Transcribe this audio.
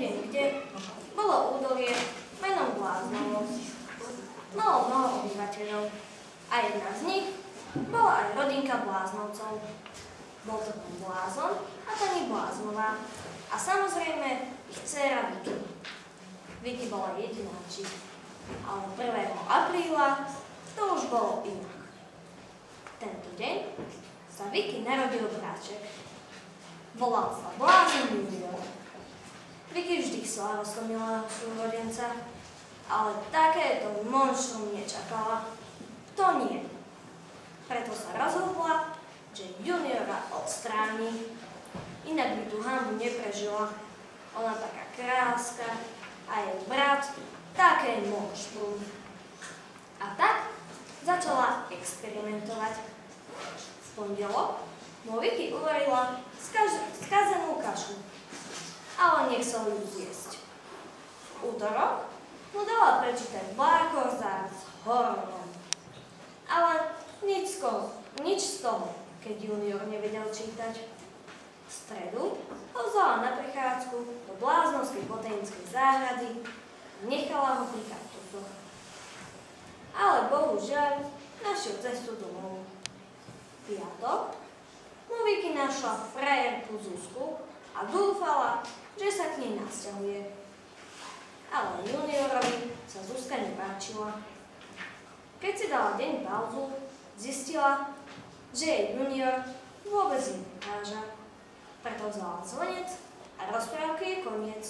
Niekde nikde bolo údolie menom Bláznovo. Malo mnoho obyvateľov a jedna z nich bola aj rodinka Bláznovcov. Bol to pán Blázon a pani Bláznová a samozrejme ich dcéra Vicky. Vicky bola jedináčik, ale 1. apríla to už bolo inak. Tento deň sa Vicky narodil bráček. Volal sa Blázon junior. Vicky vždy slávostomila súrodenca, ale takéto monštrum nečakala. To nie. Preto sa rozhodla, že juniora odstráni. Inak by tú hanbu neprežila. Ona taká kráska a jej brat také monštrum. A tak začala experimentovať. V pondelok mu Vicky uvarila skazenú kašu, ale nechcel ju zjesť. V útorok mu dala prečítať blákozár s hororom. Ale nič z toho, keď junior nevedel čítať. V stredu ho vzala na prechádzku do bláznovskej botanickej záhrady a nechala ho pri kaktusoch. Ale bohužiaľ našiel cestu domov. V piatok mu Vicky našla frajerku Zuzku a dúfala, že sa k nej nasťahuje. Ale juniorovi sa Zuzka nepáčila. Keď si dala deň pauzu, zistila, že jej junior vôbec neprekáža. Preto vzala zvonec a rozprávky je koniec.